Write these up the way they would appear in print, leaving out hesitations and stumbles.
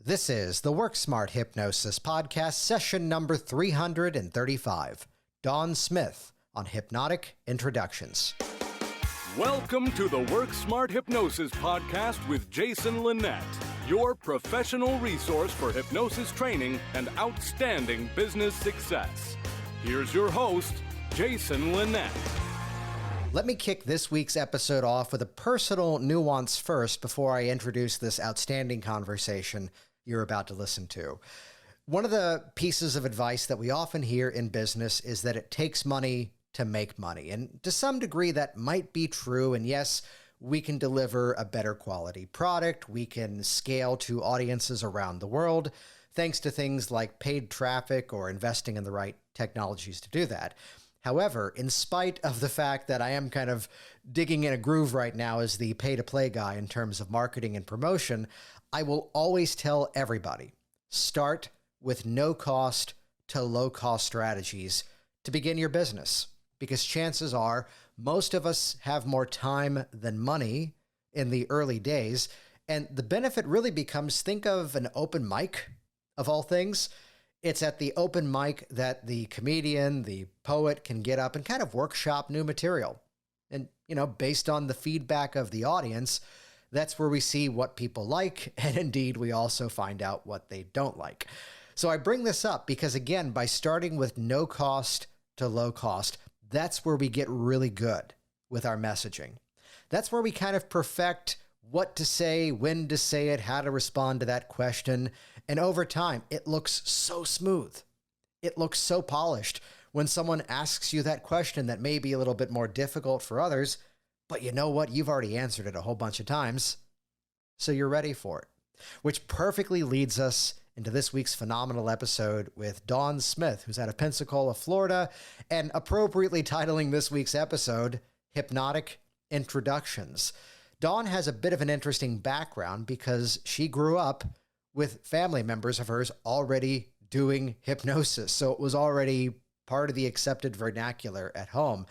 This is the Work Smart Hypnosis podcast, session number 335. Dawn Smith on Hypnotic Introductions. Welcome to the Work Smart Hypnosis podcast with Jason Linett, your professional resource for hypnosis training and outstanding business success. Here's your host, Jason Linett. Let me kick this week's episode off with a personal nuance first before I introduce this outstanding conversation you're about to listen to. One of the pieces of advice that we often hear in business is that it takes money to make money. And to some degree, that might be true. And yes, we can deliver a better quality product. We can scale to audiences around the world, thanks to things like paid traffic or investing in the right technologies to do that. However, in spite of the fact that I am kind of digging in a groove right now as the pay-to-play guy in terms of marketing and promotion, I will always tell everybody, start with no-cost to low-cost strategies to begin your business. Because chances are most of us have more time than money in the early days. And the benefit really becomes, think of an open mic of all things. It's at the open mic that the comedian, the poet can get up and kind of workshop new material. And, based on the feedback of the audience, that's where we see what people like. And indeed, we also find out what they don't like. So I bring this up because, again, by starting with no cost to low cost, that's where we get really good with our messaging. That's where we kind of perfect what to say, when to say it, how to respond to that question. And over time, it looks so smooth. It looks so polished when someone asks you that question that may be a little bit more difficult for others, but you know what? You've already answered it a whole bunch of times, so you're ready for it. Which perfectly leads us into this week's phenomenal episode with Dawn Smith, who's out of Pensacola, Florida, and appropriately titling this week's episode, Hypnotic Introductions. Dawn has a bit of an interesting background because she grew up with family members of hers already doing hypnosis. So it was already part of the accepted vernacular at home.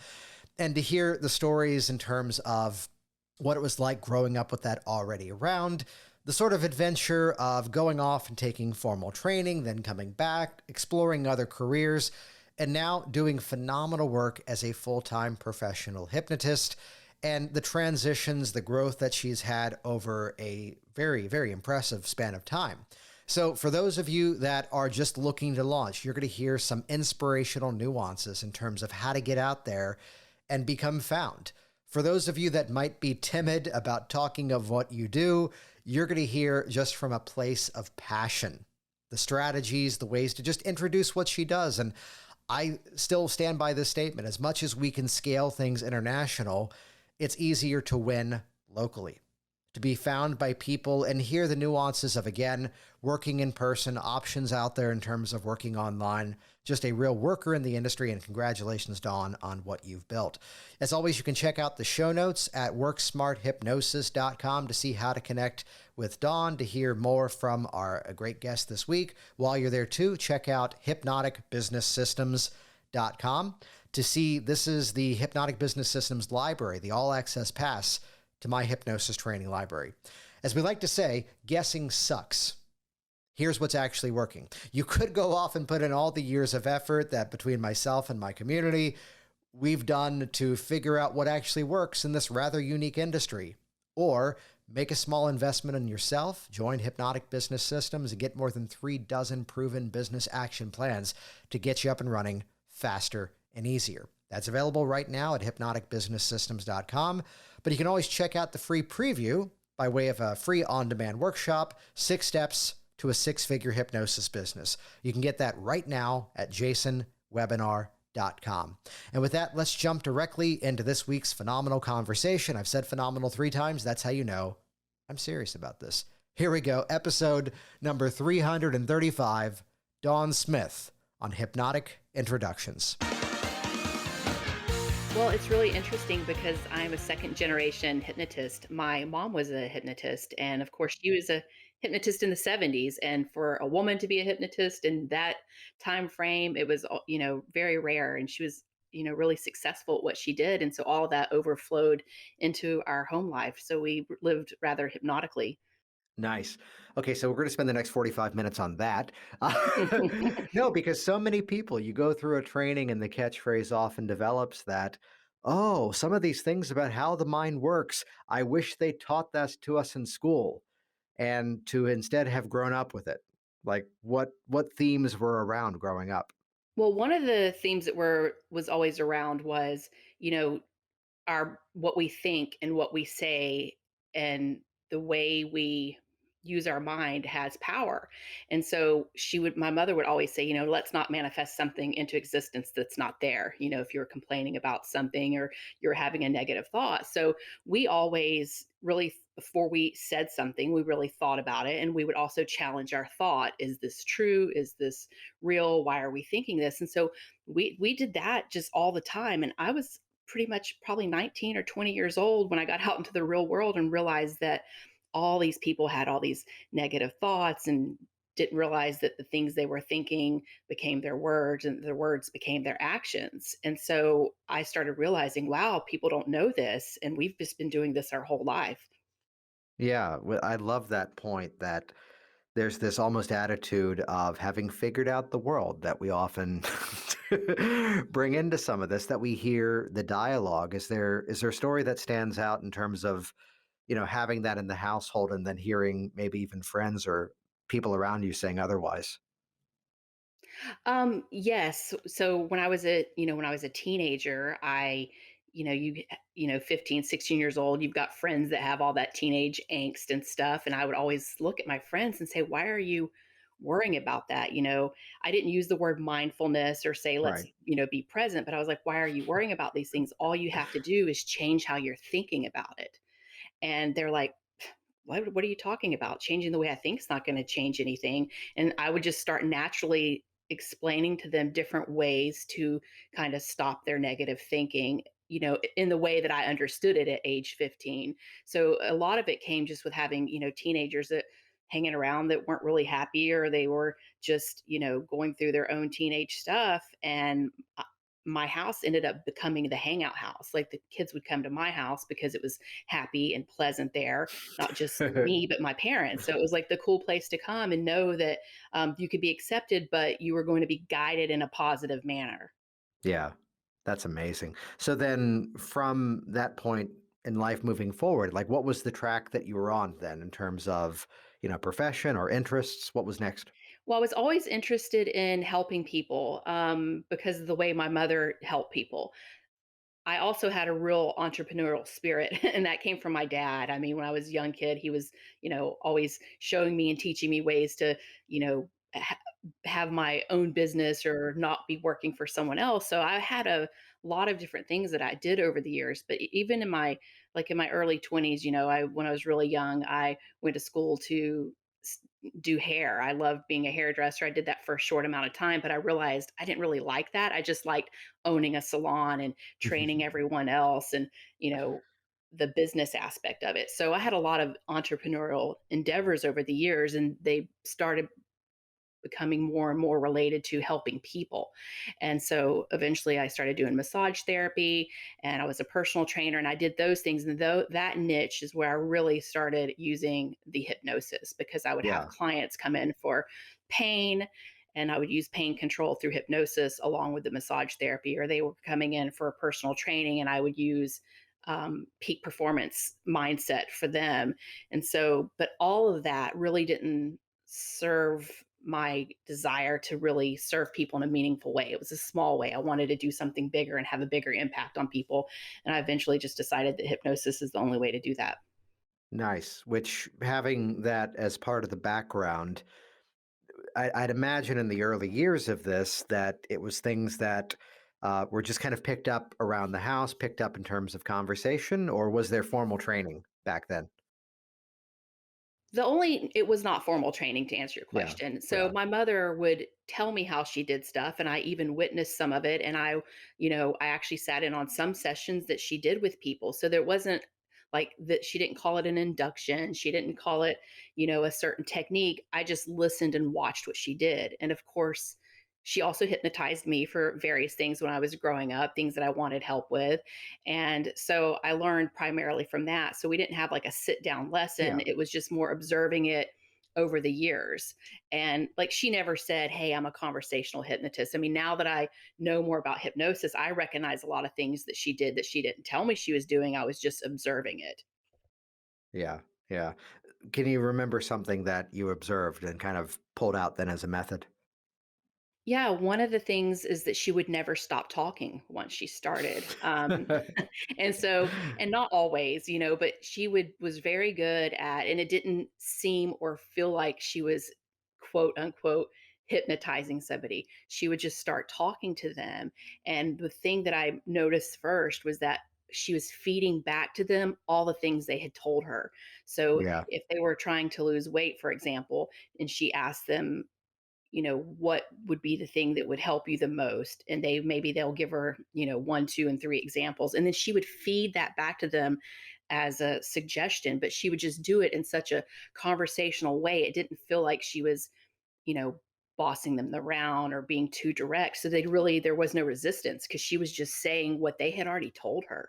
And to hear the stories in terms of what it was like growing up with that already around, the sort of adventure of going off and taking formal training, then coming back, exploring other careers, and now doing phenomenal work as a full-time professional hypnotist, and the transitions, the growth that she's had over a very, very impressive span of time. So for those of you that are just looking to launch, you're going to hear some inspirational nuances in terms of how to get out there and become found. For those of you that might be timid about talking of what you do, you're going to hear just from a place of passion, the strategies, the ways to just introduce what she does. And I still stand by this statement. As much as we can scale things international, it's easier to win locally, to be found by people and hear the nuances of, again, working in person, options out there in terms of working online, just a real worker in the industry. And congratulations, Dawn, on what you've built. As always, you can check out the show notes at worksmarthypnosis.com to see how to connect with Dawn, to hear more from our great guest this week. While you're there too, check out hypnoticbusinesssystems.com to see this is the Hypnotic Business Systems library, the all-access pass to my hypnosis training library. As we like to say, guessing sucks. Here's what's actually working. You could go off and put in all the years of effort that between myself and my community we've done to figure out what actually works in this rather unique industry. Or make a small investment in yourself, join Hypnotic Business Systems, and get more than 36 proven business action plans to get you up and running faster and easier. That's available right now at hypnoticbusinesssystems.com, but you can always check out the free preview by way of a free on-demand workshop, 6 steps to a 6-figure hypnosis business. You can get that right now at jasonwebinar.com. And with that, let's jump directly into this week's phenomenal conversation. I've said phenomenal 3 times. That's how you know I'm serious about this. Here we go. Episode number 335, Dawn Smith on Hypnotic Introductions. Well, it's really interesting because I'm a second-generation hypnotist. My mom was a hypnotist, and of course, she was a hypnotist in the 70s. And for a woman to be a hypnotist in that time frame, it was, very rare. And she was, really successful at what she did. And so all of that overflowed into our home life. So we lived rather hypnotically. Nice. Okay, so we're going to spend the next 45 minutes on that. No, because so many people, you go through a training and the catchphrase often develops that, oh, some of these things about how the mind works, I wish they taught that to us in school, and to instead have grown up with it. Like what themes were around growing up? Well, one of the themes that was always around was, you know, our what we think and what we say and the way we use our mind has power. And so my mother would always say, let's not manifest something into existence that's not there, if you're complaining about something or you're having a negative thought. So we always really, before we said something, we really thought about it, and we would also challenge our thought. Is this true? Is this real? Why are we thinking this? And so we did that just all the time. And I was pretty much probably 19 or 20 years old when I got out into the real world and realized that all these people had all these negative thoughts and didn't realize that the things they were thinking became their words and their words became their actions. And so I started realizing, wow, people don't know this. And we've just been doing this our whole life. Yeah, I love that point that there's this almost attitude of having figured out the world that we often bring into some of this, that we hear the dialogue. Is there a story that stands out in terms of, having that in the household and then hearing maybe even friends or people around you saying otherwise? Yes. So when I was a teenager, you know, 15, 16 years old, you've got friends that have all that teenage angst and stuff. And I would always look at my friends and say, why are you worrying about that? I didn't use the word mindfulness or say, let's, Right. be present, but I was like, why are you worrying about these things? All you have to do is change how you're thinking about it. And they're like, what are you talking about? Changing the way I think is not going to change anything. And I would just start naturally explaining to them different ways to kind of stop their negative thinking, in the way that I understood it at age 15. So a lot of it came just with having, teenagers that hanging around that weren't really happy, or they were just, going through their own teenage stuff. And my house ended up becoming the hangout house. Like, the kids would come to my house because it was happy and pleasant there, not just me, but my parents. So it was like the cool place to come and know that you could be accepted, but you were going to be guided in a positive manner. Yeah, that's amazing. So then from that point in life moving forward, like what was the track that you were on then in terms of, profession or interests? What was next? Well, I was always interested in helping people because of the way my mother helped people. I also had a real entrepreneurial spirit, and that came from my dad. I mean, when I was a young kid, he was, always showing me and teaching me ways to, you know, have my own business or not be working for someone else. So I had a lot of different things that I did over the years. But even in my early 20s, when I was really young, I went to school to do hair. I loved being a hairdresser. I did that for a short amount of time, but I realized I didn't really like that. I just liked owning a salon and training everyone else and, you know, the business aspect of it. So I had a lot of entrepreneurial endeavors over the years, and they started becoming more and more related to helping people. And so eventually I started doing massage therapy, and I was a personal trainer, and I did those things. And that niche is where I really started using the hypnosis, because I would have Yeah. clients come in for pain, and I would use pain control through hypnosis along with the massage therapy, or they were coming in for personal training and I would use peak performance mindset for them. And so, but all of that really didn't serve my desire to really serve people in a meaningful way. It was a small way. I wanted to do something bigger and have a bigger impact on people. And I eventually just decided that hypnosis is the only way to do that. Nice. Which having that as part of the background, I'd imagine in the early years of this that it was things that were just kind of picked up around the house, picked up in terms of conversation, or was there formal training back then? It was not formal training, to answer your Yeah. question. So Yeah. my mother would tell me how she did stuff, and I even witnessed some of it. And I actually sat in on some sessions that she did with people. So there wasn't like that. She didn't call it an induction. She didn't call it, a certain technique. I just listened and watched what she did. And of course, She also hypnotized me for various things when I was growing up, things that I wanted help with. And so I learned primarily from that. So we didn't have like a sit down lesson, Yeah. it was just more observing it over the years. And like she never said, "Hey, I'm a conversational hypnotist." I mean, now that I know more about hypnosis, I recognize a lot of things that she did that she didn't tell me she was doing. I was just observing it. Yeah. Yeah. Can you remember something that you observed and kind of pulled out then as a method? Yeah, one of the things is that she would never stop talking once she started. And so, and not always, but she was very good at, and it didn't seem or feel like she was quote unquote hypnotizing somebody. She would just start talking to them. And the thing that I noticed first was that she was feeding back to them all the things they had told her. So Yeah. if they were trying to lose weight, for example, and she asked them, what would be the thing that would help you the most? And they'll give her, one, two, and three examples. And then she would feed that back to them as a suggestion, but she would just do it in such a conversational way. It didn't feel like she was, you know, bossing them around or being too direct. So there was no resistance because she was just saying what they had already told her.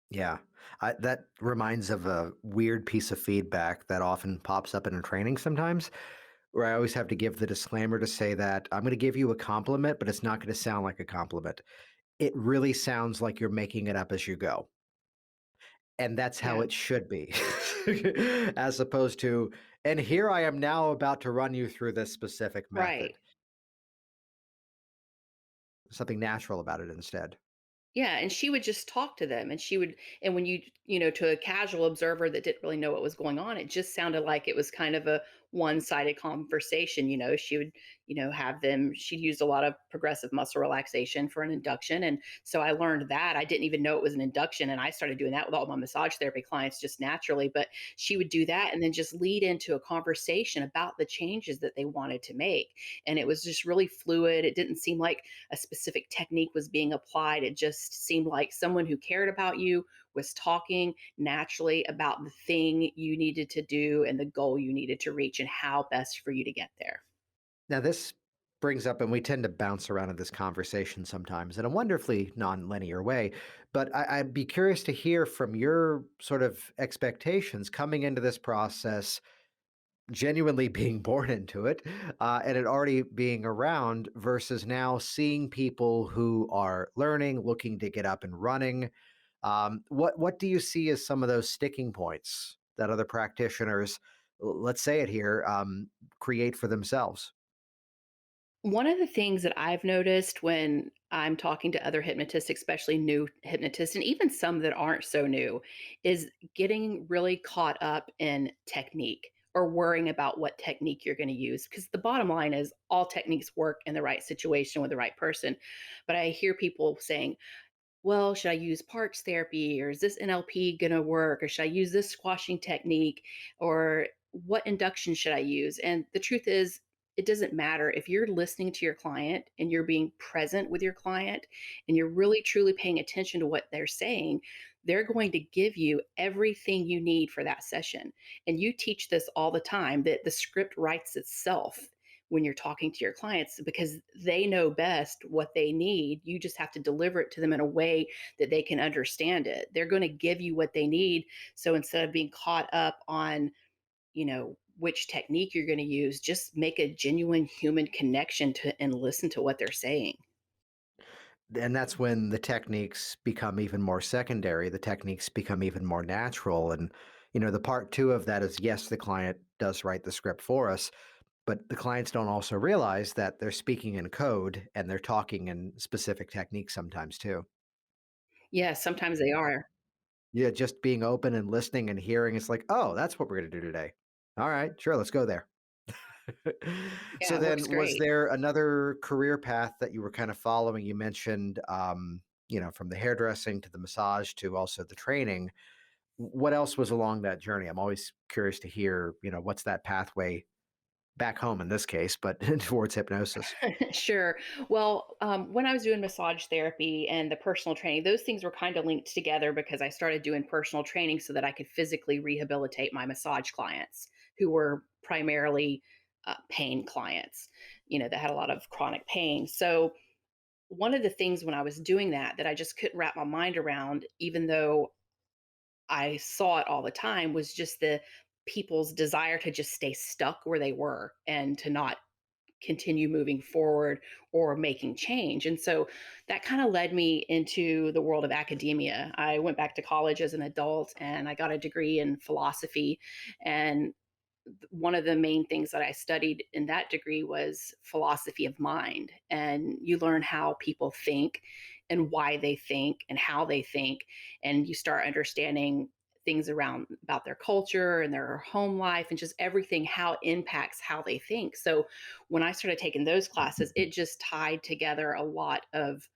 Yeah. That reminds of a weird piece of feedback that often pops up in a training sometimes, where I always have to give the disclaimer to say that I'm going to give you a compliment, but it's not going to sound like a compliment. It really sounds like you're making it up as you go. And that's how Yeah. it should be, as opposed to, and here I am now about to run you through this specific Right. method. Something natural about it instead. Yeah, and she would just talk to them, and and when to a casual observer that didn't really know what was going on, it just sounded like it was kind of a one-sided conversation. She would, have them, she used a lot of progressive muscle relaxation for an induction. And so I learned that. I didn't even know it was an induction. And I started doing that with all my massage therapy clients just naturally. But she would do that and then just lead into a conversation about the changes that they wanted to make. And it was just really fluid. It didn't seem like a specific technique was being applied. It just seemed like someone who cared about you was talking naturally about the thing you needed to do and the goal you needed to reach and how best for you to get there. Now, this brings up, and we tend to bounce around in this conversation sometimes in a wonderfully non-linear way. But I'd be curious to hear from your sort of expectations coming into this process, genuinely being born into it, and it already being around versus now seeing people who are learning, looking to get up and running. What do you see as some of those sticking points that other practitioners, let's say it here, create for themselves? One of the things that I've noticed when I'm talking to other hypnotists, especially new hypnotists, and even some that aren't so new, is getting really caught up in technique or worrying about what technique you're going to use. Because the bottom line is all techniques work in the right situation with the right person. But I hear people saying, well, should I use parts therapy or is this NLP going to work or should I use this squashing technique or what induction should I use? And the truth is, it doesn't matter if you're listening to your client and you're being present with your client and you're really truly paying attention to what they're saying, they're going to give you everything you need for that session. And you teach this all the time that the script writes itself when you're talking to your clients because they know best what they need. You just have to deliver it to them in a way that they can understand it. They're going to give you what they need. So instead of being caught up on, which technique you're going to use, just make a genuine human connection to and listen to what they're saying. And that's when the techniques become even more secondary. The techniques become even more natural. And, the part two of that is yes, the client does write the script for us, but the clients don't also realize that they're speaking in code and they're talking in specific techniques sometimes too. Yeah, sometimes they are. Yeah, just being open and listening and hearing, it's like, oh, that's what we're going to do today. All right, sure, let's go there. Yeah, So it works then, was great. there another career path that you were kind of following? You mentioned, from the hairdressing to the massage to also the training. What else was along that journey? I'm always curious to hear, what's that pathway back home in this case, but towards hypnosis. Sure. Well, when I was doing massage therapy and the personal training, those things were kind of linked together because I started doing personal training so that I could physically rehabilitate my massage clients who were primarily pain clients, that had a lot of chronic pain. So one of the things when I was doing that I just couldn't wrap my mind around, even though I saw it all the time, was just the people's desire to just stay stuck where they were and to not continue moving forward or making change. And so that kind of led me into the world of academia. I went back to college as an adult and I got a degree in philosophy. And one of the main things that I studied in that degree was philosophy of mind. And you learn how people think and why they think and how they think. And you start understanding things around about their culture and their home life and just everything, how it impacts how they think. So when I started taking those classes, it just tied together a lot of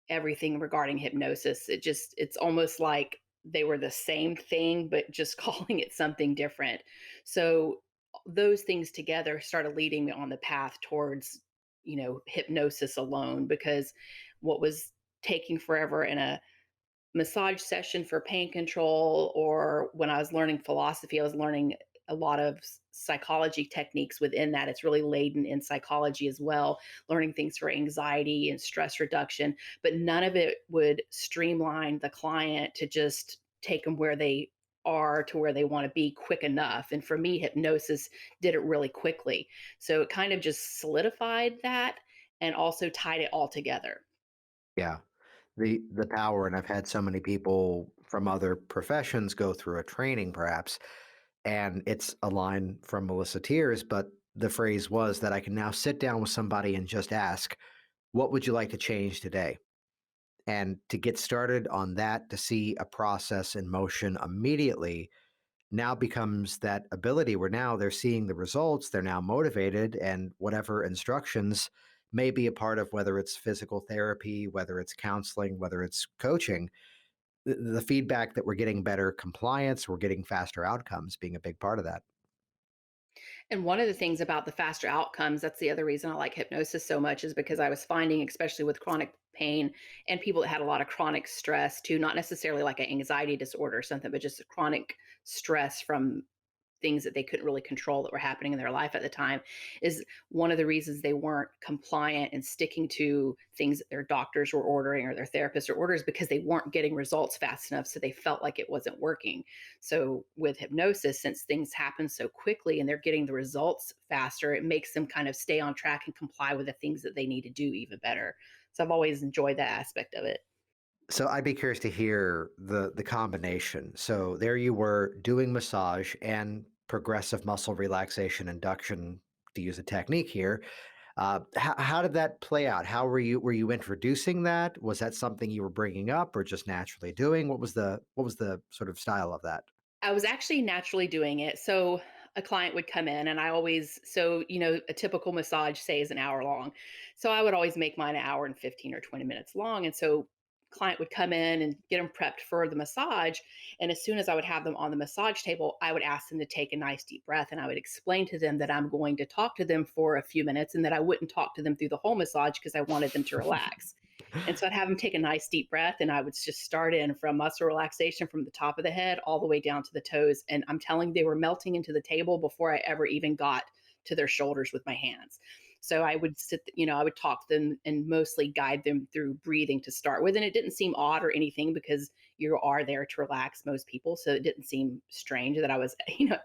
everything regarding hypnosis. It's almost like they were the same thing, but just calling it something different. So those things together started leading me on the path towards, hypnosis alone, because what was taking forever in a massage session for pain control, or when I was learning philosophy, I was learning a lot of psychology techniques within that. It's really laden in psychology as well, learning things for anxiety and stress reduction, but none of it would streamline the client to just take them where they are to where they want to be quick enough. And for me, hypnosis did it really quickly. So it kind of just solidified that and also tied it all together. Yeah. The power, and I've had so many people from other professions go through a training perhaps, and it's a line from Melissa Tears, but the phrase was that I can now sit down with somebody and just ask, what would you like to change today? And to get started on that, to see a process in motion immediately now becomes that ability where now they're seeing the results, they're now motivated, and whatever instructions may be a part of, whether it's physical therapy, whether it's counseling, whether it's coaching, the feedback that we're getting better compliance, we're getting faster outcomes being a big part of that. And one of the things about the faster outcomes, that's the other reason I like hypnosis so much, is because I was finding, especially with chronic pain and people that had a lot of chronic stress too, not necessarily like an anxiety disorder or something, but just chronic stress from things that they couldn't really control that were happening in their life at the time, is one of the reasons they weren't compliant and sticking to things that their doctors were ordering or their therapists or orders, because they weren't getting results fast enough, so they felt like it wasn't working. So with hypnosis, since things happen so quickly and they're getting the results faster, it makes them kind of stay on track and comply with the things that they need to do even better. So I've always enjoyed that aspect of it. So I'd be curious to hear the combination. So there you were doing massage and progressive muscle relaxation induction, to use a technique here. How did that play out? How were you introducing that? Was that something you were bringing up, or just naturally doing? What was the sort of style of that? I was actually naturally doing it. So a client would come in and I always, so, a typical massage, say, is an hour long. So I would always make mine an hour and 15 or 20 minutes long. And so client would come in and get them prepped for the massage. And as soon as I would have them on the massage table, I would ask them to take a nice deep breath. And I would explain to them that I'm going to talk to them for a few minutes and that I wouldn't talk to them through the whole massage because I wanted them to relax. And so I'd have them take a nice deep breath and I would just start in from muscle relaxation from the top of the head all the way down to the toes. And I'm telling you, they were melting into the table before I ever even got to their shoulders with my hands. So I would I would talk to them and mostly guide them through breathing to start with. And it didn't seem odd or anything because you are there to relax most people. So it didn't seem strange that I was,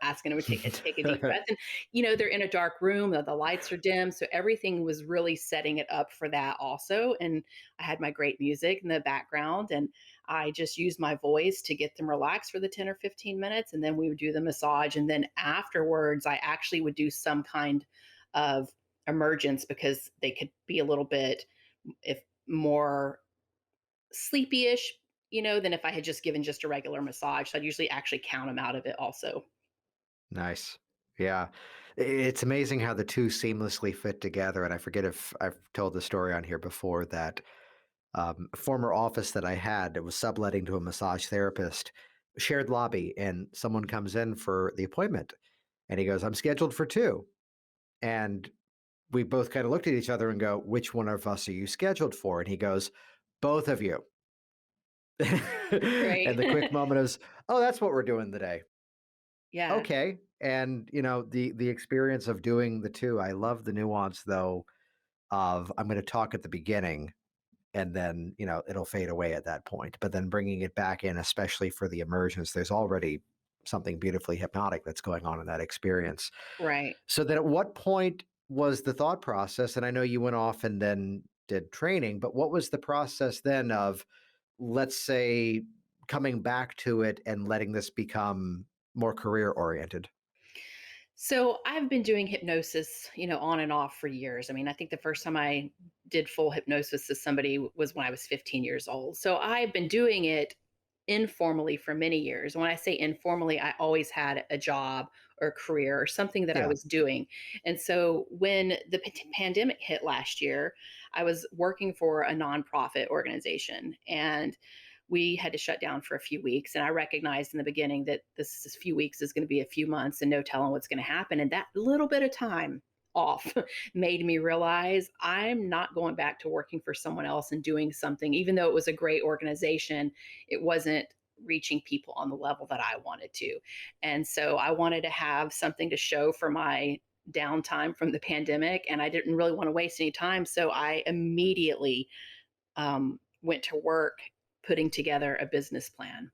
asking them to take a deep breath. And, they're in a dark room, the lights are dim. So everything was really setting it up for that also. And I had my great music in the background and I just used my voice to get them relaxed for the 10 or 15 minutes. And then we would do the massage. And then afterwards, I actually would do some kind of emergence because they could be a little bit, if more sleepy-ish, than if I had just given just a regular massage. So I'd usually actually count them out of it also. Nice. Yeah. It's amazing how the two seamlessly fit together. And I forget if I've told the story on here before that a former office that I had that was subletting to a massage therapist, shared lobby, and someone comes in for the appointment and he goes, I'm scheduled for two. And we both kind of looked at each other and go, which one of us are you scheduled for? And he goes, both of you. Right. And the quick moment is, oh, that's what we're doing today. Yeah. Okay. And the experience of doing the two, I love the nuance though of I'm going to talk at the beginning and then, it'll fade away at that point. But then bringing it back in, especially for the emergence, there's already something beautifully hypnotic that's going on in that experience. Right. So then at what point was the thought process? And I know you went off and then did training, but what was the process then of, let's say, coming back to it and letting this become more career oriented? So I've been doing hypnosis, on and off for years. I mean, I think the first time I did full hypnosis to somebody was when I was 15 years old. So I've been doing it informally for many years. When I say informally, I always had a job or a career or something that I Yeah. was doing. And so when the pandemic hit last year, I was working for a nonprofit organization, and we had to shut down for a few weeks. And I recognized in the beginning that this few weeks is going to be a few months and no telling what's going to happen. And that little bit of time off made me realize I'm not going back to working for someone else and doing something, even though it was a great organization, it wasn't reaching people on the level that I wanted to. And so I wanted to have something to show for my downtime from the pandemic. And I didn't really want to waste any time. So I immediately went to work putting together a business plan.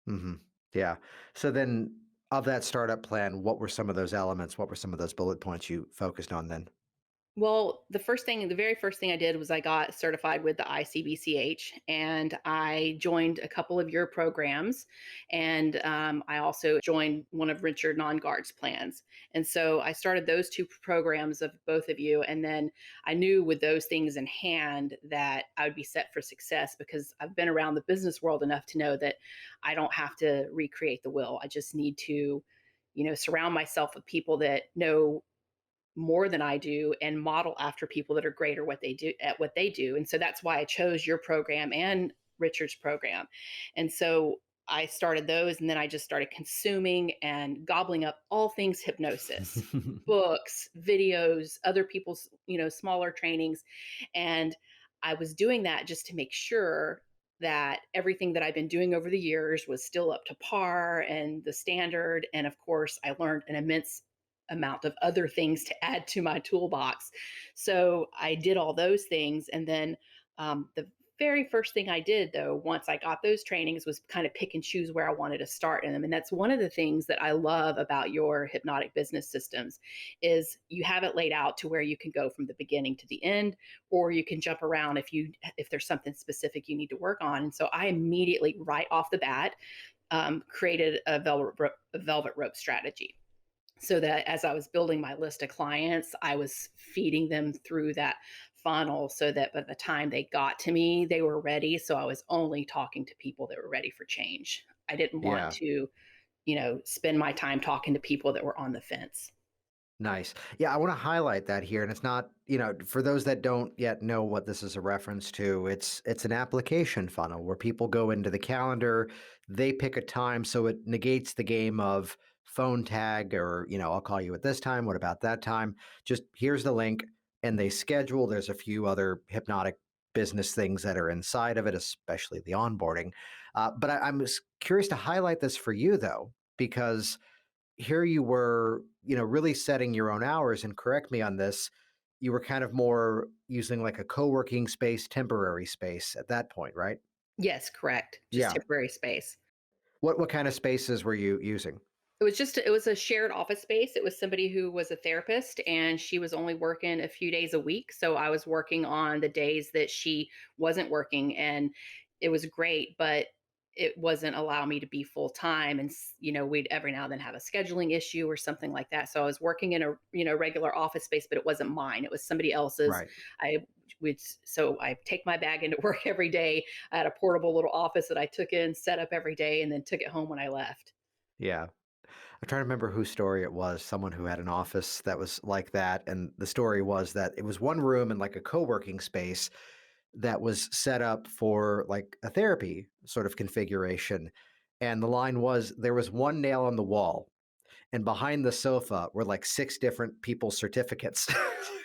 Hmm. Yeah. So then, of that startup plan, what were some of those elements? What were some of those bullet points you focused on then? Well, the very first thing I did was I got certified with the ICBCH, and I joined a couple of your programs. And I also joined one of Richard Nongard's plans. And so I started those two programs of both of you. And then I knew with those things in hand that I would be set for success because I've been around the business world enough to know that I don't have to recreate the wheel. I just need to, surround myself with people that know more than I do and model after people that are great or what they do at what they do. And so that's why I chose your program and Richard's program. And so I started those, and then I just started consuming and gobbling up all things hypnosis, books, videos, other people's, smaller trainings. And I was doing that just to make sure that everything that I've been doing over the years was still up to par and the standard. And of course, I learned an immense amount of other things to add to my toolbox. So I did all those things. And then the very first thing I did, though, once I got those trainings, was kind of pick and choose where I wanted to start in them. And that's one of the things that I love about your hypnotic business systems is you have it laid out to where you can go from the beginning to the end, or you can jump around if there's something specific you need to work on. And so I immediately, right off the bat, created a velvet rope strategy, so that as I was building my list of clients, I was feeding them through that funnel so that by the time they got to me, they were ready. So I was only talking to people that were ready for change. I didn't want Yeah. to, spend my time talking to people that were on the fence. Nice. Yeah, I want to highlight that here. And it's not, for those that don't yet know what this is a reference to, it's an application funnel where people go into the calendar, they pick a time, so it negates the game of phone tag or, I'll call you at this time. What about that time? Just here's the link and they schedule. There's a few other hypnotic business things that are inside of it, especially the onboarding. But I'm curious to highlight this for you though, because here you were, really setting your own hours. And correct me on this, you were kind of more using like a co-working space, temporary space at that point, right? Yes, correct. Just Yeah. temporary space. What kind of spaces were you using? It was a shared office space. It was somebody who was a therapist, and she was only working a few days a week. So I was working on the days that she wasn't working, and it was great, but it wasn't allowing me to be full time. And, we'd every now and then have a scheduling issue or something like that. So I was working in a, regular office space, but it wasn't mine. It was somebody else's. Right. I so I take my bag into work every day. I had a portable little office that I took in, set up every day, and then took it home when I left. Yeah. I'm trying to remember whose story it was, someone who had an office that was like that. And the story was that it was one room in like a co-working space that was set up for like a therapy sort of configuration. And the line was there was one nail on the wall, and behind the sofa were like six different people's certificates.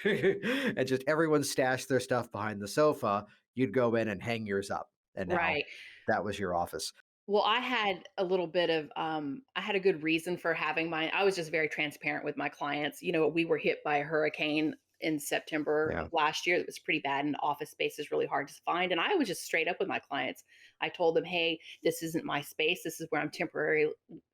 And just everyone stashed their stuff behind the sofa. You'd go in and hang yours up. And now Right. that was your office. Well, I had a little bit of, I had a good reason for having mine. I was just very transparent with my clients. We were hit by a hurricane in September Yeah. of last year. That was pretty bad, and office space is really hard to find. And I was just straight up with my clients. I told them, "Hey, this isn't my space. This is where I'm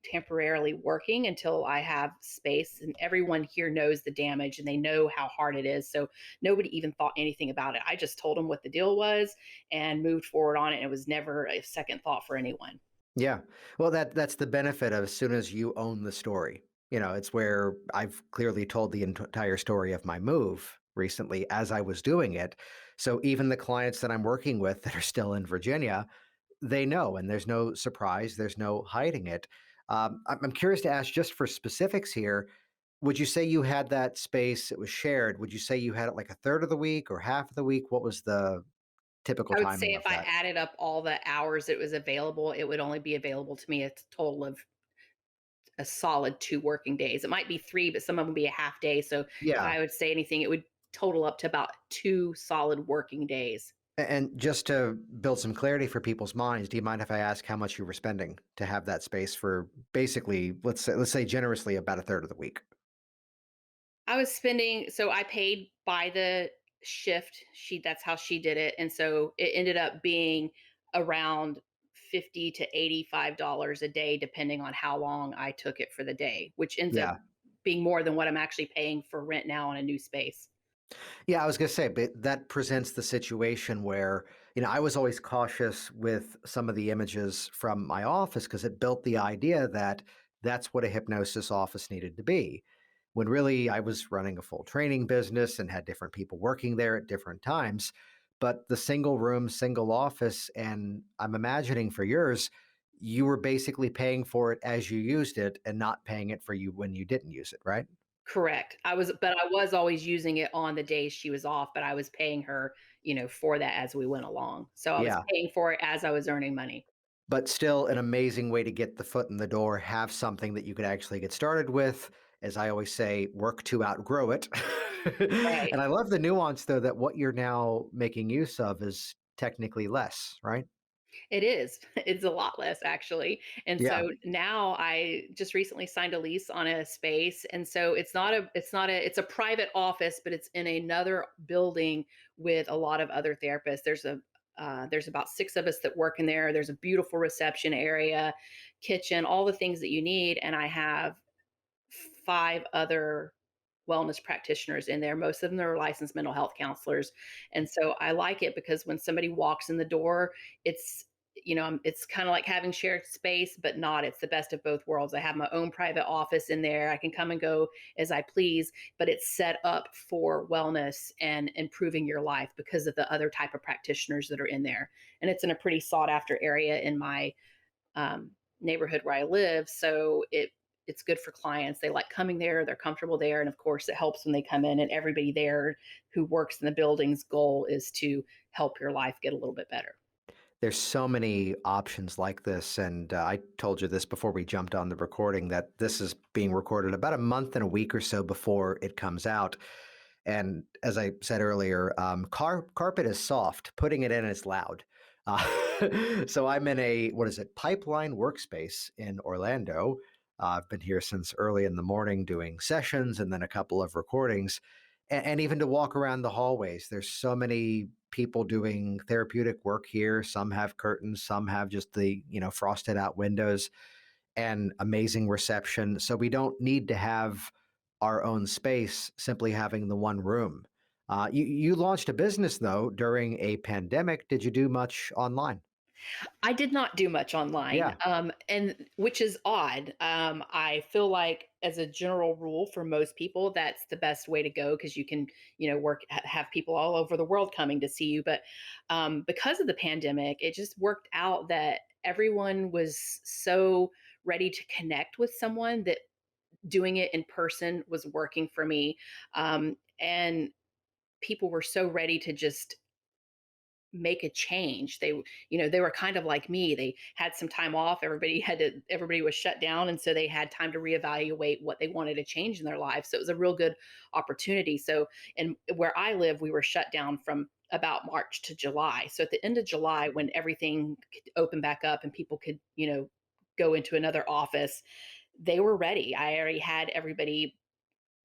temporarily working until I have space." And everyone here knows the damage, and they know how hard it is. So nobody even thought anything about it. I just told them what the deal was and moved forward on it. And it was never a second thought for anyone. Yeah. Well, that's the benefit of as soon as you own the story. It's where I've clearly told the entire story of my move recently as I was doing it. So even the clients that I'm working with that are still in Virginia, they know, and there's no surprise, there's no hiding it. I'm curious to ask just for specifics here. Would you say you had that space? It was shared. Would you say you had it like a third of the week or half of the week? What was the typical I would say timing if of I that? added up all the hours it was available, it would only be available to me a total of a solid 2 working days. It might be 3, but some of them would be a half day. So if Yeah. I would say anything, it would total up to about 2 solid working days. And just to build some clarity for people's minds, do you mind if I ask how much you were spending to have that space for basically, let's say generously about a third of the week? I was spending, so I paid by the shift. That's how she did it. And so it ended up being around 50 to $85 a day depending on how long I took it for the day, which ends up Yeah. being more than what I'm actually paying for rent now on a new space. Yeah, I was going to say, but that presents the situation where, I was always cautious with some of the images from my office because it built the idea that that's what a hypnosis office needed to be. When really I was running a full training business and had different people working there at different times. But the single room, single office, and I'm imagining for yours, you were basically paying for it as you used it and not paying it for you when you didn't use it, right? Correct. I was always using it on the days she was off, but I was paying her, for that as we went along. So I was Yeah. paying for it as I was earning money. But still an amazing way to get the foot in the door, have something that you could actually get started with. As I always say, work to outgrow it. Right. And I love the nuance, though, that what you're now making use of is technically less, right? It is. It's a lot less actually. And Yeah. so now I just recently signed a lease on a space. And so it's a private office, but it's in another building with a lot of other therapists. There's about 6 of us that work in there. There's a beautiful reception area, kitchen, all the things that you need. And I have 5 other wellness practitioners in there. Most of them are licensed mental health counselors. And so I like it because when somebody walks in the door, it's it's kind of like having shared space, but not. It's the best of both worlds. I have my own private office in there. I can come and go as I please, but it's set up for wellness and improving your life because of the other type of practitioners that are in there. And it's in a pretty sought after area in my neighborhood where I live. So it's good for clients. They like coming there, they're comfortable there. And of course, it helps when they come in, and everybody there who works in the building's goal is to help your life get a little bit better. There's so many options like this, and I told you this before we jumped on the recording that this is being recorded about a month and a week or so before it comes out. And as I said earlier, carpet is soft. Putting it in is loud. So I'm in a what is it pipeline workspace in Orlando. I've been here since early in the morning doing sessions and then a couple of recordings, and even to walk around the hallways. There's so many people doing therapeutic work here. Some have curtains, some have just the frosted out windows and amazing reception. So we don't need to have our own space, simply having the one room. You launched a business though during a pandemic. Did you do much online? I did not do much online, Yeah, and which is odd. I feel like, as a general rule, for most people, that's the best way to go because you can, have people all over the world coming to see you. But because of the pandemic, it just worked out that everyone was so ready to connect with someone that doing it in person was working for me, and people were so ready to just make a change. They were kind of like me. They had some time off. Everybody was shut down. And so they had time to reevaluate what they wanted to change in their lives. So it was a real good opportunity. So, and where I live, we were shut down from about March to July. So at the end of July, when everything could open back up and people could, go into another office, they were ready. I already had everybody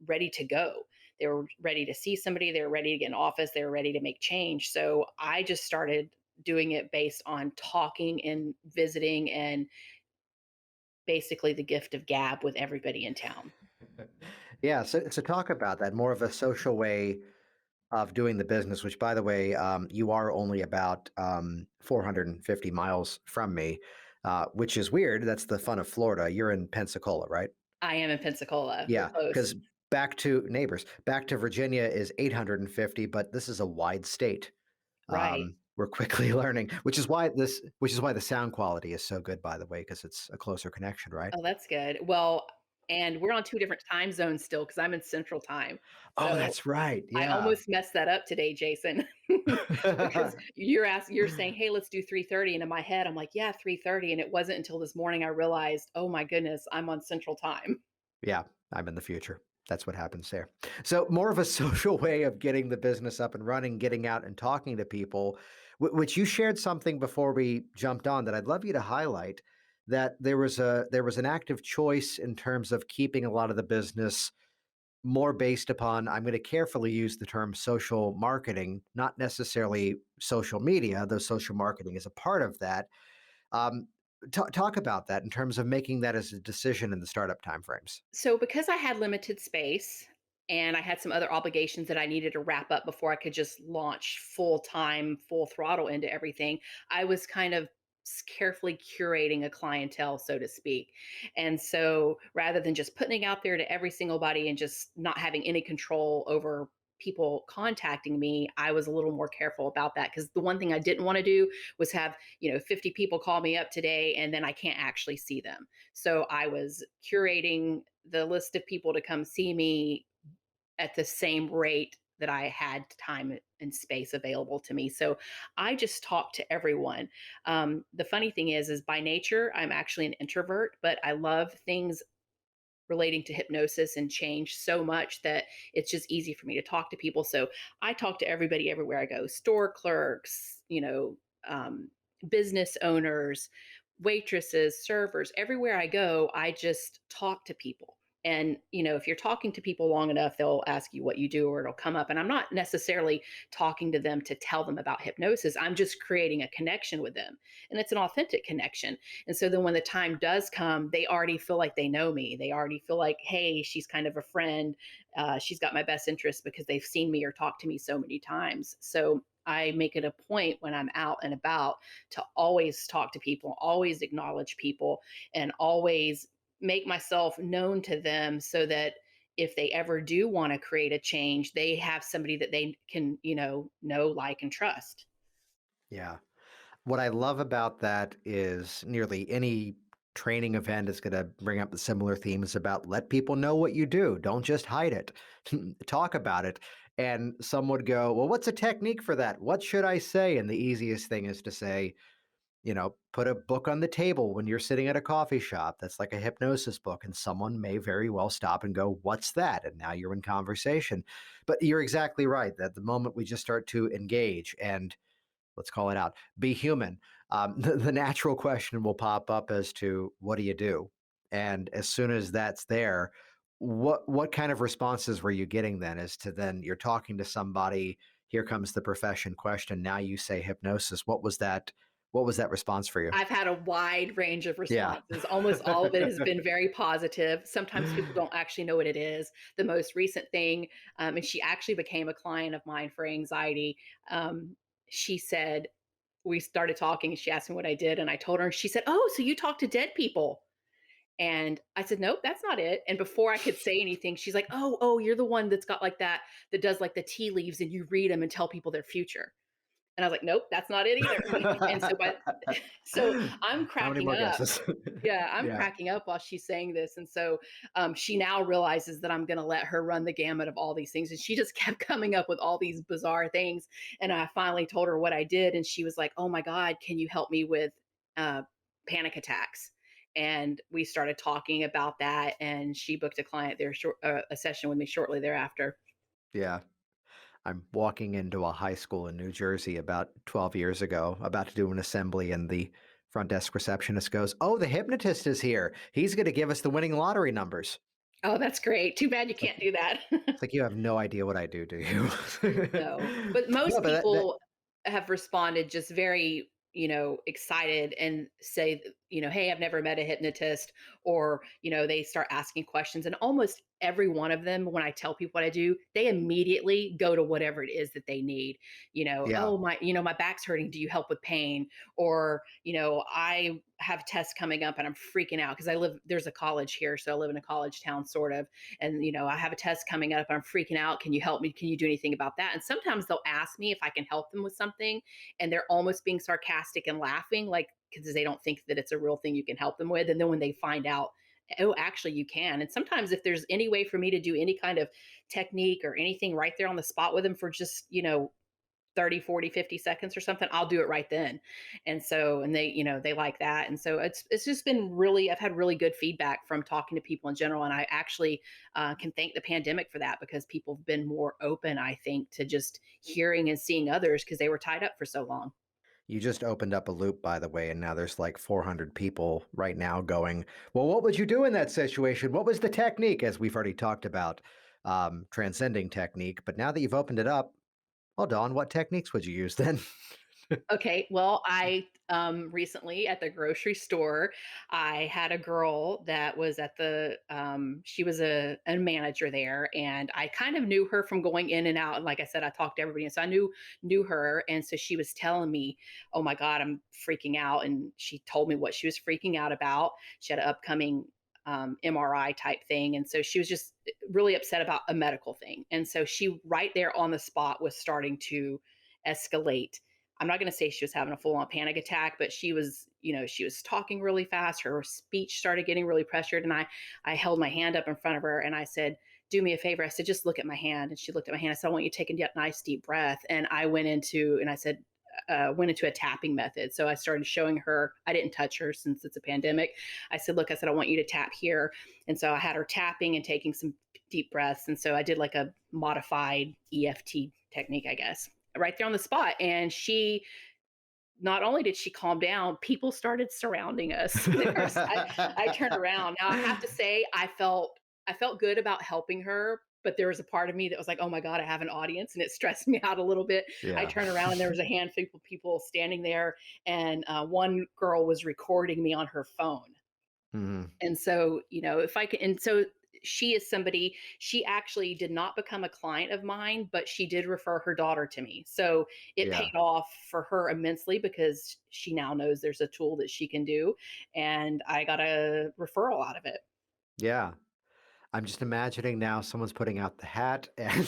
ready to go. They were ready to see somebody, they were ready to get in office, they were ready to make change. So I just started doing it based on talking and visiting and basically the gift of gab with everybody in town. Yeah, so talk about that, more of a social way of doing the business, which, by the way, you are only about 450 miles from me, which is weird. That's the fun of Florida. You're in Pensacola, right? I am in Pensacola. We're Yeah, close. because back to neighbors, back to Virginia is 850, but this is a wide state. Right. We're quickly learning, which is why the sound quality is so good, by the way, because it's a closer connection, right? Oh, that's good. Well, and we're on 2 different time zones still because 'cause I'm in Central Time. Oh, So, that's right. I Yeah. almost messed that up today, Jason, because you're saying, "Hey, let's do 3:30," and in my head, I'm like, "Yeah, 3:30," and it wasn't until this morning I realized, "Oh my goodness, I'm on Central Time." Yeah, I'm in the future. That's what happens there. So, more of a social way of getting the business up and running, getting out and talking to people, which you shared something before we jumped on that I'd love you to highlight. That there was an active choice in terms of keeping a lot of the business more based upon, I'm going to carefully use the term social marketing, not necessarily social media, though social marketing is a part of that. Um, talk about that in terms of making that as a decision in the startup timeframes. So because I had limited space and I had some other obligations that I needed to wrap up before I could just launch full time, full throttle into everything, I was kind of carefully curating a clientele, so to speak. And so rather than just putting it out there to every single body and just not having any control over people contacting me, I was a little more careful about that because the one thing I didn't want to do was have, 50 people call me up today and then I can't actually see them. So I was curating the list of people to come see me at the same rate that I had time and space available to me. So I just talked to everyone. The funny thing is by nature, I'm actually an introvert, but I love things relating to hypnosis and change so much that it's just easy for me to talk to people. So I talk to everybody everywhere I go, store clerks, business owners, waitresses, servers, everywhere I go, I just talk to people. And, if you're talking to people long enough, they'll ask you what you do or it'll come up. And I'm not necessarily talking to them to tell them about hypnosis. I'm just creating a connection with them. And it's an authentic connection. And so then when the time does come, they already feel like they know me. They already feel like, hey, she's kind of a friend. She's got my best interest because they've seen me or talked to me so many times. So I make it a point when I'm out and about to always talk to people, always acknowledge people, and always make myself known to them so that if they ever do want to create a change, they have somebody that they can, know, like, and trust. Yeah. What I love about that is nearly any training event is going to bring up the similar themes about let people know what you do. Don't just hide it. Talk about it. And some would go, well, what's a technique for that? What should I say? And the easiest thing is to say, put a book on the table when you're sitting at a coffee shop. That's like a hypnosis book. And someone may very well stop and go, what's that? And now you're in conversation. But you're exactly right that the moment we just start to engage and let's call it out, be human, the natural question will pop up as to what do you do? And as soon as that's there, what kind of responses were you getting then as to then you're talking to somebody, here comes the profession question. Now you say hypnosis. What was that response for you? I've had a wide range of Yeah. responses. Almost all of it has been very positive. Sometimes people don't actually know what it is. The most recent thing, and she actually became a client of mine for anxiety. She said, we started talking and she asked me what I did. And I told her, and she said, "Oh, so you talk to dead people?" And I said, "Nope, that's not it." And before I could say anything, she's like, "Oh, you're the one that's got like that does like the tea leaves and you read them and tell people their future." And I was like, "Nope, that's not it either." And so I'm How many cracking more up. guesses? Yeah, I'm Yeah. cracking up while she's saying this. And so she now realizes that I'm going to let her run the gamut of all these things. And she just kept coming up with all these bizarre things. And I finally told her what I did. And she was like, "Oh my God, can you help me with uh, panic attacks?" And we started talking about that. And she booked a client there, a session with me shortly thereafter. Yeah. I'm walking into a high school in New Jersey about 12 years ago, about to do an assembly, and the front desk receptionist goes, "Oh, the hypnotist is here. He's going to give us the winning lottery numbers." Oh, that's great. Too bad you Like, can't do that. it's like you have no idea what I do you? No, but No, most but that people have responded just very, excited and say, "Hey, I've never met a hypnotist," or, they start asking questions. And almost every one of them, when I tell people what I do, they immediately go to whatever it is that they need. yeah. Oh, my back's hurting. Do you help with pain? Or, I have tests coming up and I'm freaking out because there's a college here. So I live in a college town, sort of, and I have a test coming up, I'm freaking out, can you help me, can you do anything about that? And sometimes they'll ask me if I can help them with something, and they're almost being sarcastic and laughing, like, because they don't think that it's a real thing you can help them with. And then when they find out, oh, actually you can. And sometimes if there's any way for me to do any kind of technique or anything right there on the spot with them for just 30, 40, 50 seconds or something, I'll do it right then. And so, and they like that. And so it's just been really, I've had really good feedback from talking to people in general. And I actually can thank the pandemic for that, because people have been more open, I think, to just hearing and seeing others because they were tied up for so long. You just opened up a loop, by the way, and now there's like 400 people right now going, "Well, what would you do in that situation? What was the technique?" As we've already talked about, transcending technique. But now that you've opened it up, well, Dawn, what techniques would you use then? Okay, well, I recently at the grocery store, I had a girl that was at she was a manager there, and I kind of knew her from going in and out. And like I said, I talked to everybody, and so I knew her, and so she was telling me, "Oh my God, I'm freaking out," and she told me what she was freaking out about. She had an upcoming MRI type thing, and so she was just really upset about a medical thing, and so she right there on the spot was starting to escalate. I'm not going to say she was having a full on panic attack, but she was talking really fast. Her speech started getting really pressured. And I held my hand up in front of her and I said, "Do me a favor." I said, "Just look at my hand." And she looked at my hand. I said, "I want you to take a nice deep breath." And I said, went into a tapping method. So I started showing her, I didn't touch her since it's a pandemic. I said, "Look," I said, "I want you to tap here." And so I had her tapping and taking some deep breaths. And so I did like a modified EFT technique, I guess, right there on the spot. And she, not only did she calm down, people started surrounding us. I turned around. Now I have to say, I felt good about helping her, but there was a part of me that was like, "Oh my God, I have an audience," and it stressed me out a little bit. I Yeah. turned around and there was a handful of people standing there, and one girl was recording me on her phone. Mhm. And so, if I can, and so she is somebody, she actually did not become a client of mine, but she did refer her daughter to me. So it Yeah. paid off for her immensely because she now knows there's a tool that she can do. And I got a referral out of it. Yeah. I'm just imagining now someone's putting out the hat and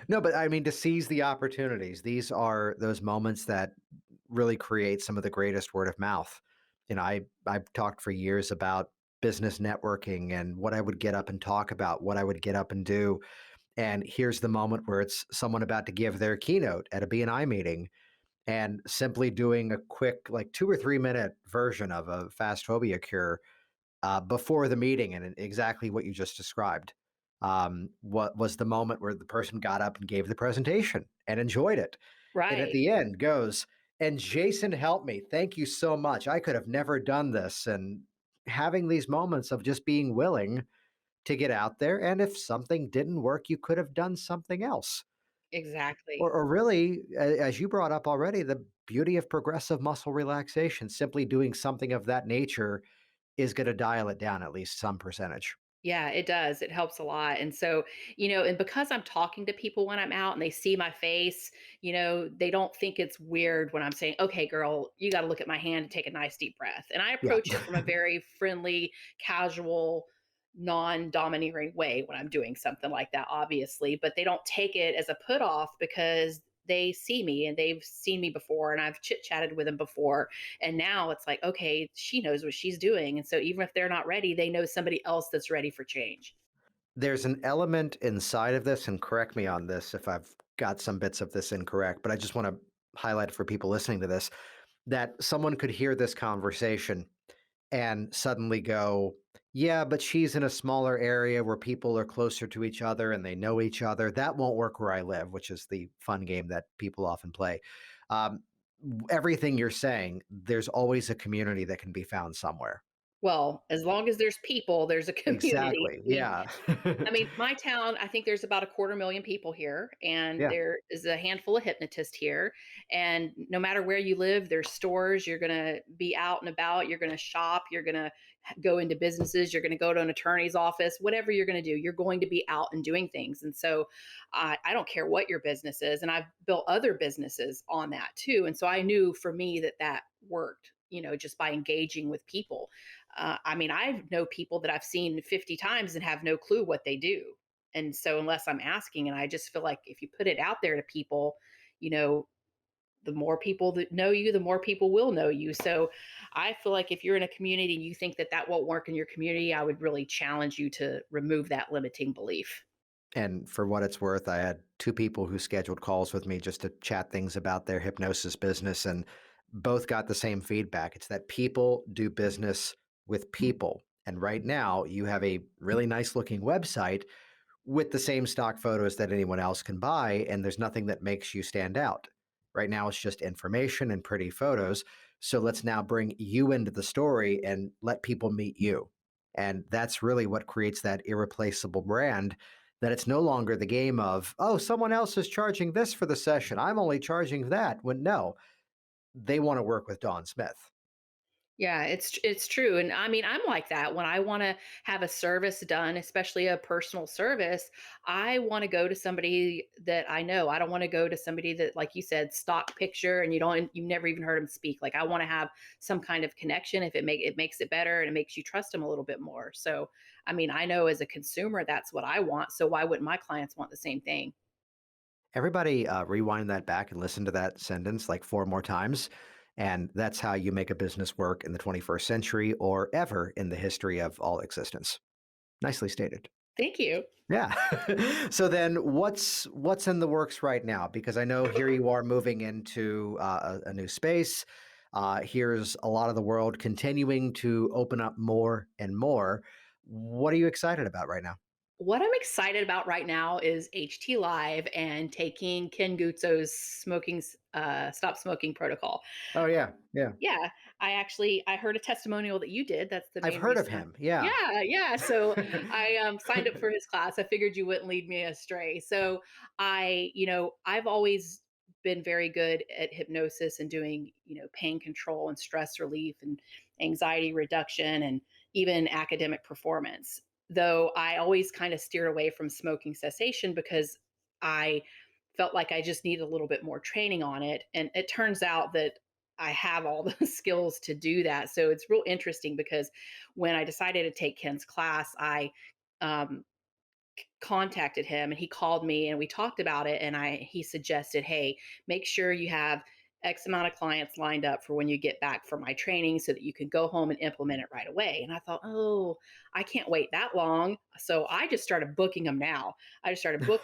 no, but I mean to seize the opportunities. These are those moments that really create some of the greatest word of mouth. I've talked for years about business networking and what I would get up and talk about, what I would get up and do. And here's the moment where it's someone about to give their keynote at a BNI meeting and simply doing a quick, like 2 or 3 minute version of a fast phobia cure before the meeting, and exactly what you just described. What was the moment where the person got up and gave the presentation and enjoyed it, and at Right. the end goes, "And Jason helped me. Thank you so much. I could have never done this." And having these moments of just being willing to get out there, and if something didn't work, you could have done something else. Exactly. Or really, as you brought up already, the beauty of progressive muscle relaxation, simply doing something of that nature is going to dial it down at least some percentage. Yeah, it does. It helps a lot. And so, and because I'm talking to people when I'm out and they see my face, they don't think it's weird when I'm saying, "Okay, girl, you got to look at my hand and take a nice deep breath." And I Yeah. approach it from a very friendly, casual, non-domineering way when I'm doing something like that, obviously, but they don't take it as a put off because they see me and they've seen me before and I've chit chatted with them before. And now it's like, okay, she knows what she's doing. And so even if they're not ready, they know somebody else that's ready for change. There's an element inside of this, and correct me on this if I've got some bits of this incorrect, but I just want to highlight for people listening to this that someone could hear this conversation and suddenly go, yeah, but she's in a smaller area where people are closer to each other and they know each other. That won't work where I live, which is the fun game that people often play. Um, Everything you're saying, there's always a community that can be found somewhere. Well, as long as there's people, there's a community. Exactly. Yeah. I mean, my town, I think there's about a quarter million people here, and Yeah. there is a handful of hypnotists here. And no matter where you live, there's stores. You're going to be out and about. You're going to shop. You're going to go into businesses. You're going to go to an attorney's office. Whatever you're going to do, you're going to be out and doing things. And so I don't care what your business is. And I've built other businesses on that too. And so I knew for me that that worked, just by engaging with people. I mean, I know people that I've seen 50 times and have no clue what they do. And so, unless I'm asking, and I just feel like if you put it out there to people, you know, the more people that know you, the more people will know you. So, I feel like if you're in a community and you think that that won't work in your community, I would really challenge you to remove that limiting belief. And for what it's worth, I had two people who scheduled calls with me just to chat things about their hypnosis business, and both got the same feedback. It's that people do business with people. And right now, you have a really nice looking website with the same stock photos that anyone else can buy, and there's nothing that makes you stand out. Right now, it's just information and pretty photos. So let's now bring you into the story and let people meet you. And that's really what creates that irreplaceable brand. That it's no longer the game of, oh, someone else is charging this for the session. I'm only charging that. When no, they want to work with Dawn Smith. Yeah, it's true, and I mean, I'm like that. When I wanna have a service done, especially a personal service, I wanna go to somebody that I know. I don't wanna go to somebody that, like you said, stock picture and you've never even heard them speak. Like, I wanna have some kind of connection. If it makes it better and it makes you trust them a little bit more. So, I mean, I know as a consumer, that's what I want, so why wouldn't my clients want the same thing? Everybody rewind that back and listen to that sentence like four more times. And that's how you make a business work in the 21st century or ever in the history of all existence. Nicely stated. Thank you. Yeah. So then what's in the works right now? Because I know here you are moving into a new space. Here's a lot of the world continuing to open up more and more. What are you excited about right now? What I'm excited about right now is HT Live and taking Ken Guzzo's stop smoking protocol. Oh yeah, yeah. Yeah, I heard a testimonial that you did. That's the I've main heard of reason. him. Yeah. Yeah, yeah. So I signed up for his class. I figured you wouldn't lead me astray. So I've always been very good at hypnosis and doing, pain control and stress relief and anxiety reduction and even academic performance. Though I always kind of steered away from smoking cessation because I felt like I just needed a little bit more training on it. And it turns out that I have all the skills to do that. So it's real interesting because when I decided to take Ken's class, I um, contacted him and he called me and we talked about it, and he suggested, hey, make sure you have X amount of clients lined up for when you get back for my training so that you can go home and implement it right away. And I thought, oh, I can't wait that long. So I just started booking them now. I just started book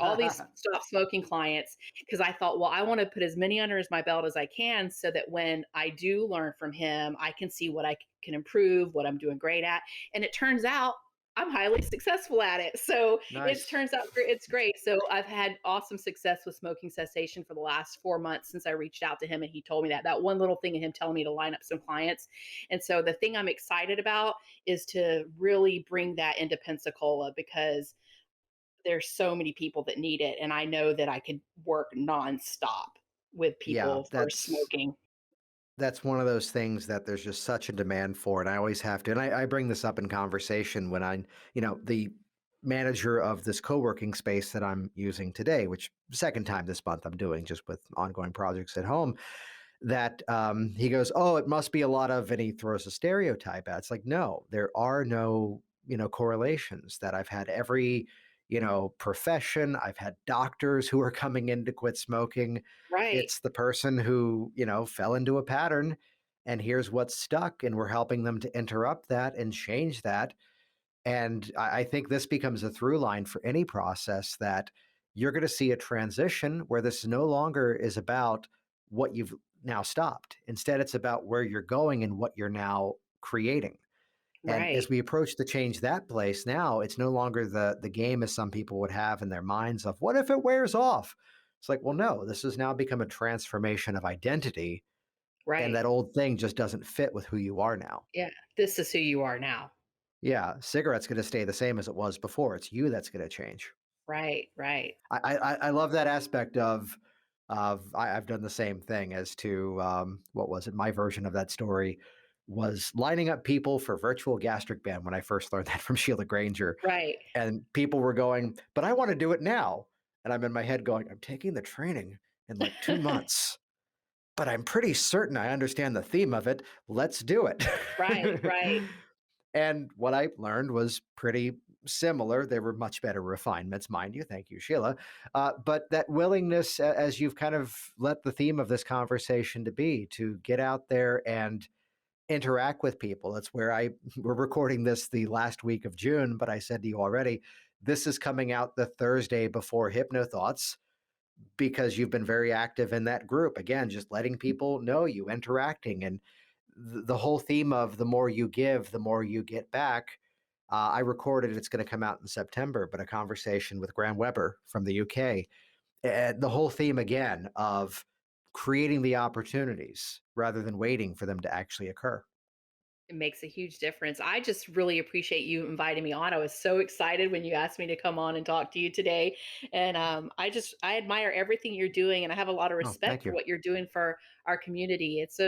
all these stop smoking clients because I thought, well, I want to put as many under my belt as I can so that when I do learn from him, I can see what I can improve, what I'm doing great at. And it turns out I'm highly successful at it. So it Nice. turns out it's great. So I've had awesome success with smoking cessation for the last 4 months since I reached out to him and he told me that one little thing and him telling me to line up some clients. And so the thing I'm excited about is to really bring that into Pensacola because there's so many people that need it. And I know that I could work nonstop with Yeah, people for smoking. that's one of those things that there's just such a demand for, and I always have to. And I bring this up in conversation when the manager of this co-working space that I'm using today, which second time this month I'm doing just with ongoing projects at home. That he goes, oh, it must be a lot of, and he throws a stereotype at. It's like, no, there are no correlations. That I've had every profession. I've had doctors who are coming in to quit smoking. Right. It's the person who fell into a pattern, and here's what's stuck, and we're helping them to interrupt that and change that. And I think this becomes a through line for any process, that you're going to see a transition where this no longer is about what you've now stopped. Instead, it's about where you're going and what you're now creating. And as Right. we approach to change that place now, it's no longer the game as some people would have in their minds of what if it wears off? It's like, well, no, this has now become a transformation of identity, and Right. that old thing just doesn't fit with who you are now. Yeah. This is who you are now. Yeah, cigarettes going to stay the same as it was before. It's you that's going to change. Right. Right. I love that aspect of I've done the same thing as to what was it? My version of that story was lining up people for virtual gastric band when I first learned that from Sheila Granger, Right. and people were going, "But I want to do it now," and I'm in my head going, "I'm taking the training in like 2 months, but I'm pretty certain I understand the theme of it. Let's do it." Right. Right. And what I learned was pretty similar. There were much better refinements, mind you. Thank you, Sheila. But that willingness, as you've kind of let the theme of this conversation to be, to get out there and interact with people. That's where we're recording this the last week of June, but I said to you already, this is coming out the Thursday before Hypno Thoughts because you've been very active in that group. Again, just letting people know you, interacting, and the whole theme of the more you give, the more you get back. I recorded, it's going to come out in September, but a conversation with Graham Weber from the UK. The whole theme again of creating the opportunities rather than waiting for them to actually occur. It makes a huge difference. I just really appreciate you inviting me on. I was so excited when you asked me to come on and talk to you today. And I admire everything you're doing and I have a lot of Oh, respect thank for you. what you're doing for our community. It's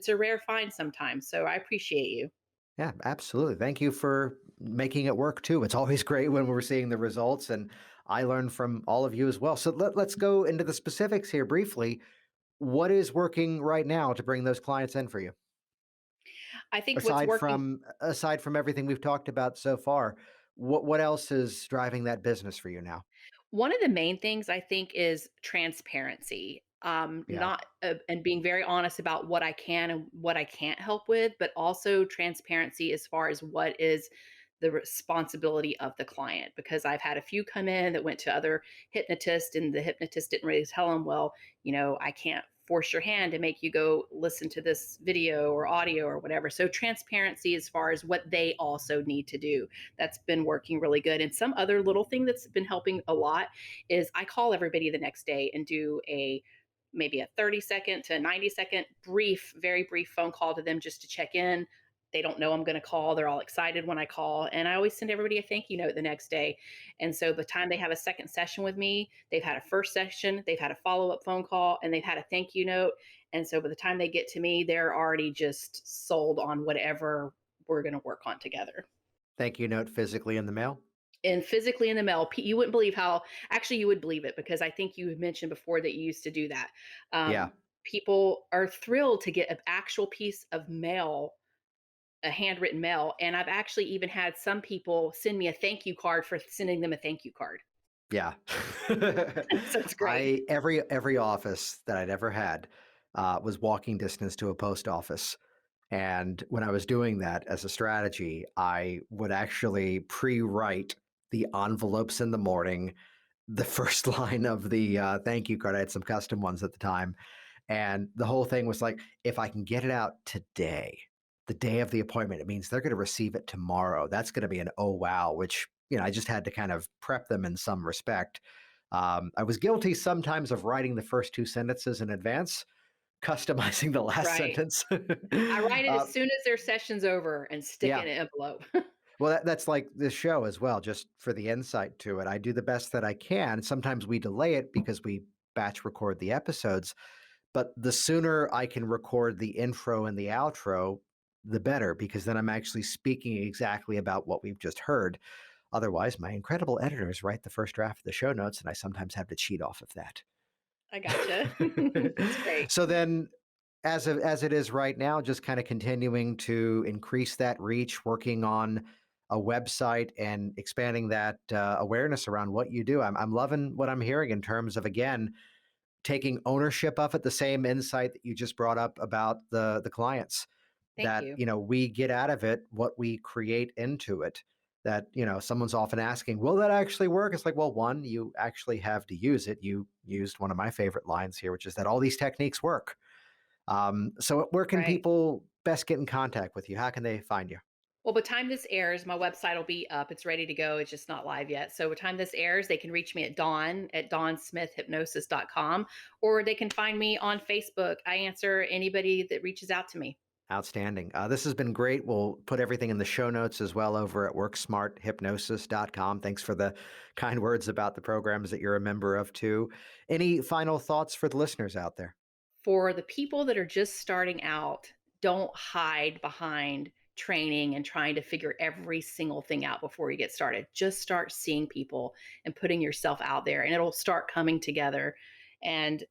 a rare find sometimes. So I appreciate you. Yeah, absolutely. Thank you for making it work too. It's always great when we're seeing the results, and I learn from all of you as well. So let's go into the specifics here briefly. What is working right now to bring those clients in for you? I think what's Aside working. from aside from everything we've talked about so far, what else is driving that business for you now? One of the main things I think is transparency. Yeah. Not and being very honest about what I can and what I can't help with, but also transparency as far as what is the responsibility of the client. Because I've had a few come in that went to other hypnotists, and the hypnotist didn't really tell them, well, I can't force your hand to make you go listen to this video or audio or whatever. So transparency as far as what they also need to do, that's been working really good. And some other little thing that's been helping a lot is I call everybody the next day and do a maybe a 30-second to 90-second brief, very brief phone call to them just to check in. They don't know I'm going to call. They're all excited when I call. And I always send everybody a thank you note the next day. And so the time they have a second session with me, they've had a first session, they've had a follow up phone call, and they've had a thank you note. And so by the time they get to me, they're already just sold on whatever we're going to work on together. Thank you note physically in the mail. And physically in the mail, you wouldn't believe how, actually, you would believe it because I think you had mentioned before that you used to do that. Yeah. People are thrilled to get an actual piece of mail, a handwritten mail. And I've actually even had some people send me a thank you card for sending them a thank you card. Yeah. So it's great. Every office that I'd ever had was walking distance to a post office. And when I was doing that as a strategy, I would actually pre-write the envelopes in the morning, the first line of the thank you card. I had some custom ones at the time. And the whole thing was like, if I can get it out today, the day of the appointment, it means they're going to receive it tomorrow. That's going to be an oh wow, which, I just had to kind of prep them in some respect. I was guilty sometimes of writing the first two sentences in advance, customizing the last Right. sentence. I write it uh, as soon as their session's over and stick yeah. it in an envelope. Well, that's like this show as well, just for the insight to it. I do the best that I can. Sometimes we delay it because we batch record the episodes, but the sooner I can record the intro and the outro, the better, because then I'm actually speaking exactly about what we've just heard. Otherwise, my incredible editors write the first draft of the show notes, and I sometimes have to cheat off of that. I gotcha. That's great. So then, as it is right now, just kind of continuing to increase that reach, working on a website and expanding that awareness around what you do. I'm loving what I'm hearing in terms of, again, taking ownership of it. The same insight that you just brought up about the clients, Thank that you. we get out of it what we create into it. That someone's often asking, will that actually work? It's like, well, one, you actually have to use it. You used one of my favorite lines here, which is that all these techniques work. So where can Right. people best get in contact with you? How can they find you? Well, by the time this airs, my website will be up. It's ready to go. It's just not live yet. So by the time this airs, they can reach me at Dawn at dawnsmithhypnosis.com, or they can find me on Facebook. I answer anybody that reaches out to me. Outstanding. This has been great. We'll put everything in the show notes as well over at worksmarthypnosis.com. Thanks for the kind words about the programs that you're a member of, too. Any final thoughts for the listeners out there? For the people that are just starting out, don't hide behind training and trying to figure every single thing out before you get started. Just start seeing people and putting yourself out there, and it'll start coming together. And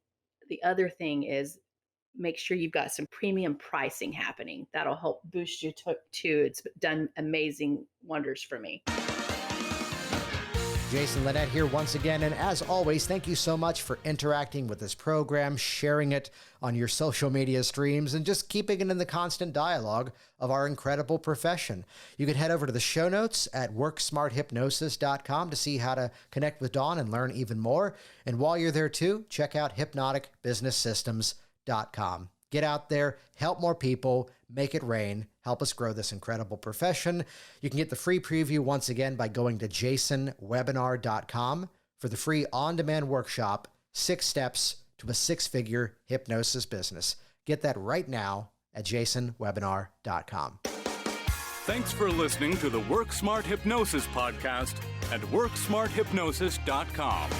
the other thing is, make sure you've got some premium pricing happening. That'll help boost you too. It's done amazing wonders for me. Jason Linett here once again, and as always, thank you so much for interacting with this program, sharing it on your social media streams, and just keeping it in the constant dialogue of our incredible profession. You can head over to the show notes at worksmarthypnosis.com to see how to connect with Dawn and learn even more. And while you're there too, check out hypnoticbusinesssystems.com. Get out there, help more people, make it rain, help us grow this incredible profession. You can get the free preview once again by going to jasonwebinar.com for the free on-demand workshop, 6 Steps to a 6-Figure Hypnosis Business. Get that right now at jasonwebinar.com. Thanks for listening to the Work Smart Hypnosis podcast at worksmarthypnosis.com.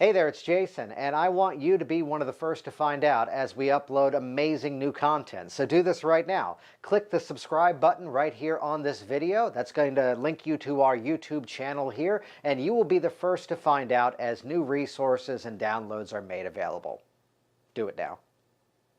Hey there, it's Jason, and I want you to be one of the first to find out as we upload amazing new content. So do this right now. Click the subscribe button right here on this video. That's going to link you to our YouTube channel here, and you will be the first to find out as new resources and downloads are made available. Do it now.